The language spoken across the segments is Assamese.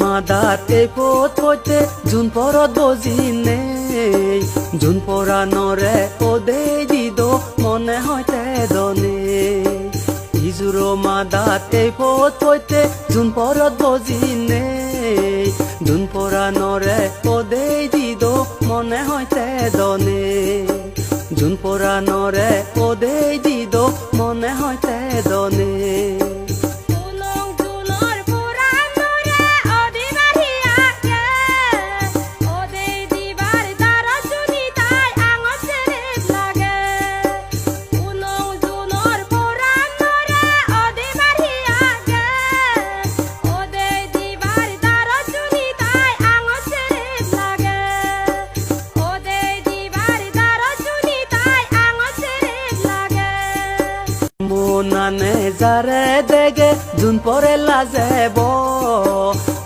মাদাত এই পথ হইতে জুন পরত বজিনে জুন পরানরে ওদে দিদ মনে হইতে দনে ইজুর মাদাত এই পথ হইতে জুন পরত বজিনে জুন পরানরে ওদে দিদ মনে হইতে দনে জুন পরানরে ওদে দিদ মনে হইতে দনে নানে যারে দেগে জুন পরে লাজেব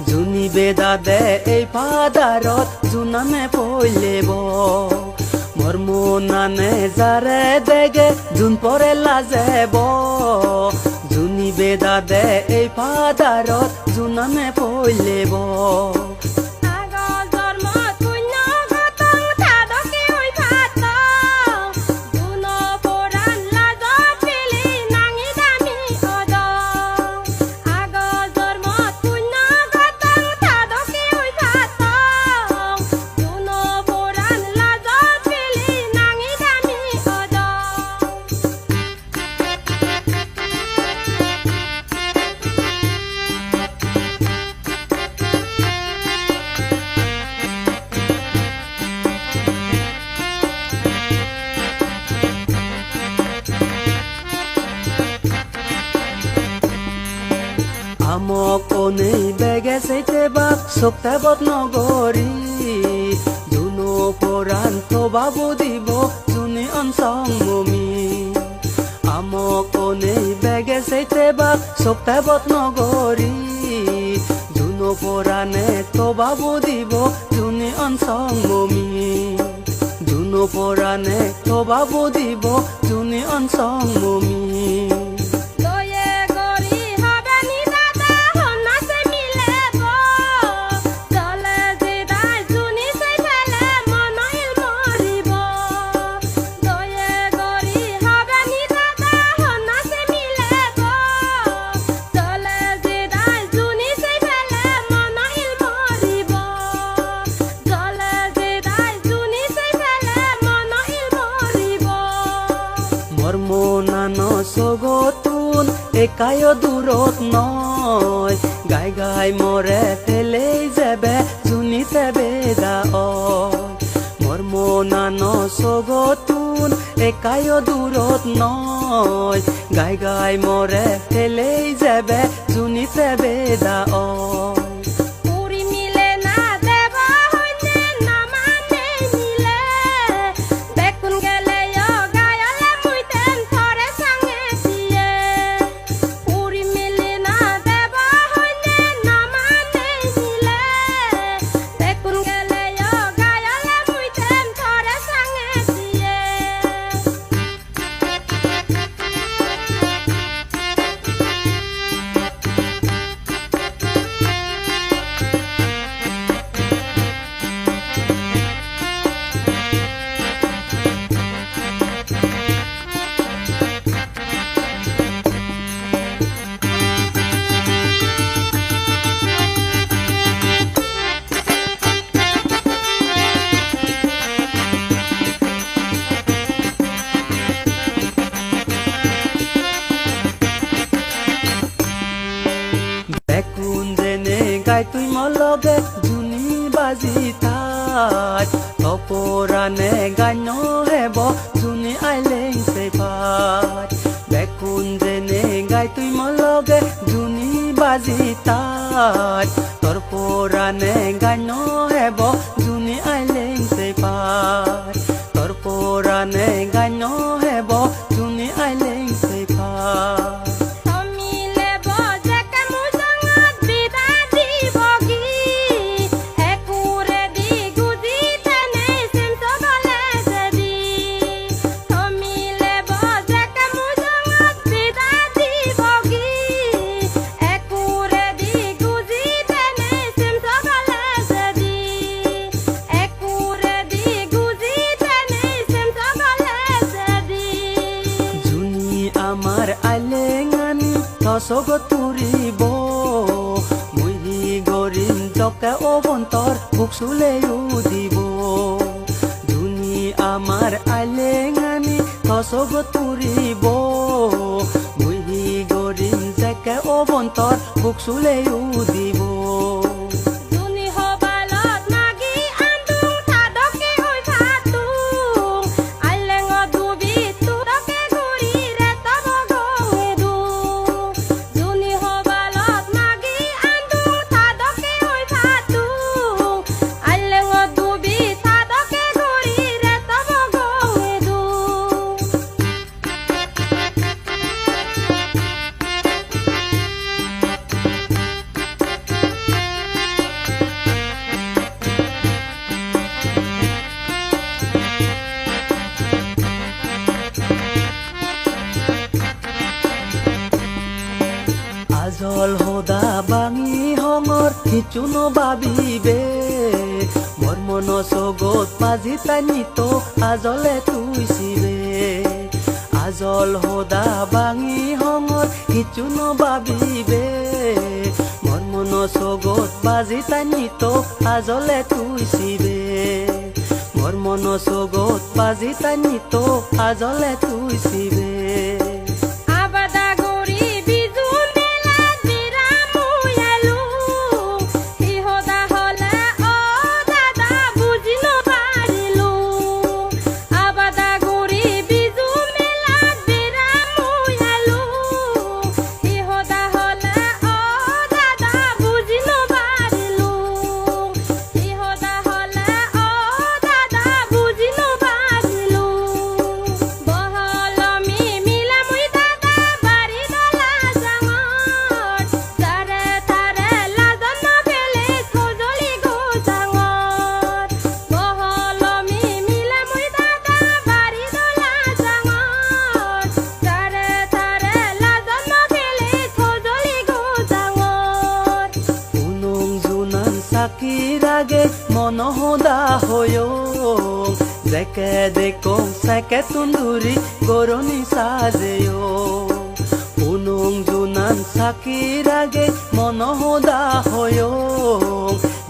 জুনি বেদা দে এই ফাদারত জুনানে পইলেব মোর মনানে যারে দেগে জুন পরে লাজেব জুনি বেদা দে এই ফাদারত জুনানে পইলেব আমক নেই বেগে সেইতে বাক সপ্তাহ নগরী জুনো পরাণ তো বাবু দিব জুনি অনসং মমি আমক নেই বেগে সেইতে বাক সপ্তাহ নগরী জুনো পরাণে তো বাবু দিব জুনি অনসং মমি জুনো পরাণে তো বাবু দিব জুনি অনসং মমি মনানো সগতুন একায় দূরত নয় গাই গাই মরে ফেলেই যাবে জুনিতে বেদা মোর মনানো সগতুন একায় দূরত নয় গাই গাই মরে ফেলেই যাবে জুনিতে বেদা গাই তুই মলগে জুনি বাজি থাই অপরানে গাই নহেব জুনি আইলেং সে পাই দেখুন জেনে গাই তুই মলগে জুনি বাজি থাই তোর পরানে গাই নহেব জুনি আইলেং সে পাই তোর পরানে গাই নহেব জুনি আইলেং সে পাই আমার আইলেঙানি তসগ তুরিব মুহি গরিম জকা অবন্তর বুক সুলেও দিব ধুনি আমার আইলেঙানি তসগ তুরিব মুহি গরিম জকা অবন্তর বুক সুলেও দিব আজল হোদা বাঙি হঙর কিছু নভাবিবে মোর মন সগত পাজি তানিত আজলে তুইছিবে আজল হোদা বাঙি হঙর কিছু নভাবিবে মোর মন সগত পাজি তানিত আজলে তুইছিবে মোর মন সগত পাজি তানিত আজলে তুইছিবে সাকির আগে মন হোদা হয়ো জেকে দেখো সেকে তুন্দুরি গরনি সাজেও উনুং জুনান সাকির আগে মন হোদা হয়ো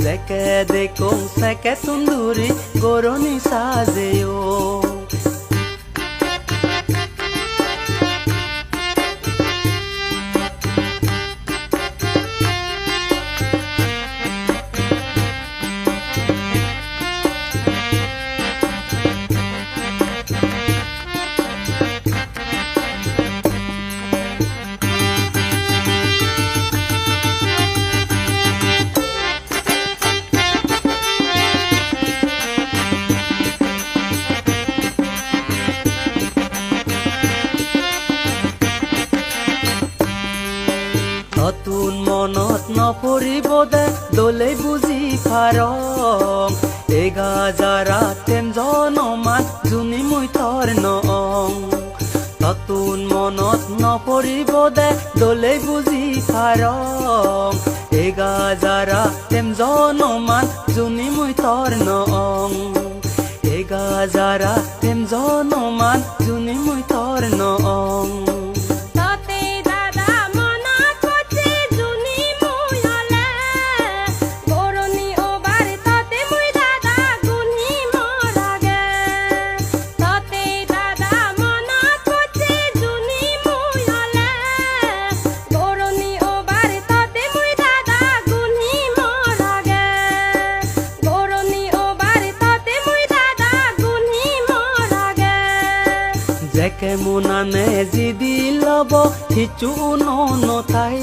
জেকে দেখো সেকে তুন্দুরি গরনি সাজেও নতুন মনত নপৰিব দে দলে বুজি ফাৰম এগা যাৰা তেম জনমান জুনি মই থৰ নং নতুন মনত নপৰিব দে দলে বুজি ফাৰম এগা যাৰা তেম জনমান জুনি মই থৰ নং এগা যাৰা তেম জনমান জুনি মই থৰ নং জেকে মোনানে জিদি লব সিচু নথাই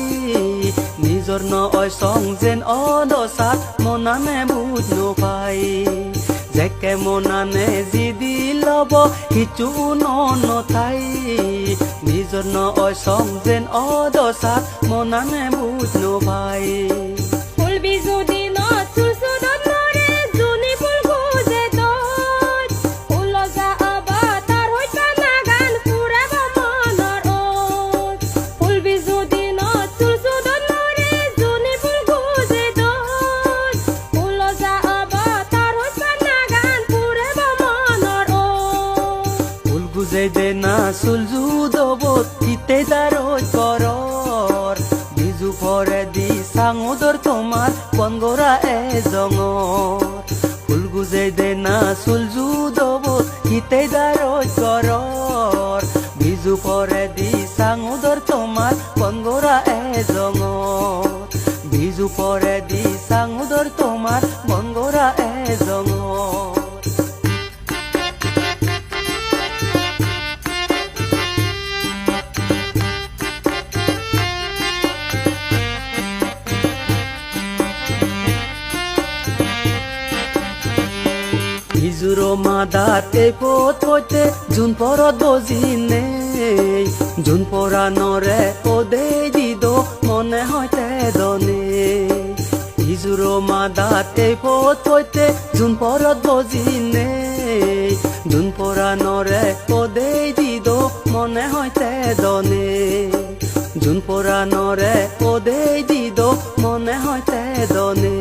নিজৰ নয় সং যেন অদশাত মোনানে বুঝ নপাই জেকে মোনানে জিদি লব সিচু নথাই নিজৰ নয় সং যেন অদশাত মোনানে বুঝ নপাই দে না সুলজু দব দবত হিতে দারোজ করর বিজু পরে দি সাঙুদর তোমার বনগরা এ জঙর ফুল গুজে দে না সুলজু দবত হিতে দারোজ করর বিজু পরে দি সাঙুদর তোমার বনগরা এ জঙর বিজু পরে দি সাঙুদর তোমার বনগরা এ জঙর বিজুরো মাদাত এই পথ পথে জুন পরত বজিনে জুন পরানরে ওদে দিদ মনে হইতে দনে বিজুরো মাদাত এই পথ পথে জুন পরত বজিনে জুন পরানরে ওদে দিদ মনে হইতে দনে জুন পরানরে ওদে দিদ মনে হইতে দনে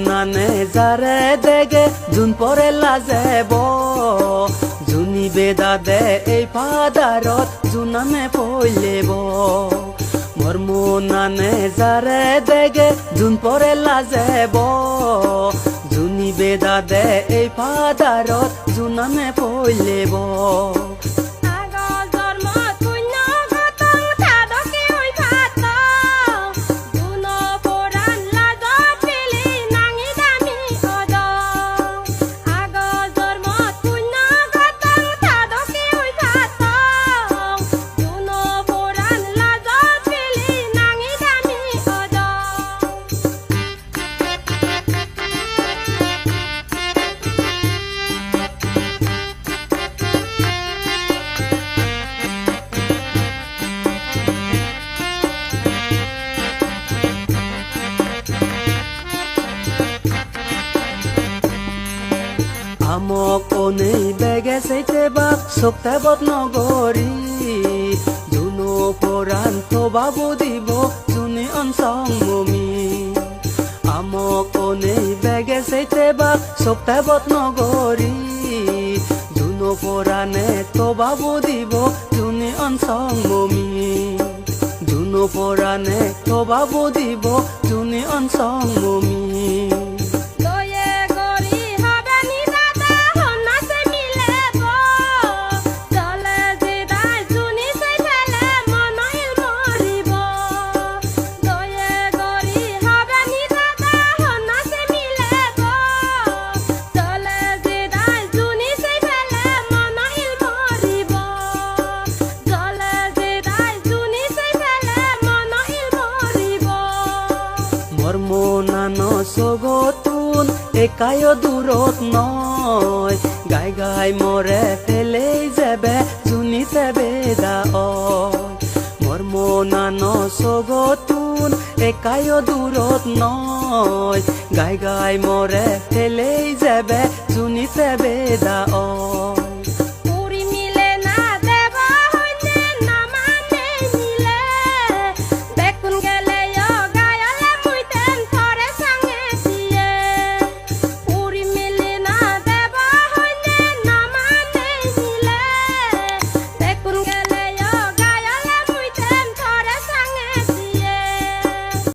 নানে যারে দেগে জুন পরে লাজেব জুনি বেদা দে এই ফাদারত জুনানে পইলেব মোর নানে যারে দেগে জুন পরে লাজেব জুনি বেদা দে এই ফাদারত জুনানে পইলেব আমক অনেই বেগে সেইতে বাপ সপ্তাহত নগরী জুনো পরাণ বাবু দিব জুনি অনসং মমি আমক অনেই বেগে সেইতে বাপ সপ্তাহত নগরী জুনো পরাণে বাবু দিব জুনি অনসং মমি জুনো পরাণে বাবু দিব জুনি অনসং মমি মর্মনানো সগতুন একায় দূরত নয় গাই গাই মরে ফেলে যাবে জুনিতে বেদা মর্মনানো সগতুন একায় দূরত নয় গাই গাই মরে ফেলে যাবে জুনিতে বেদা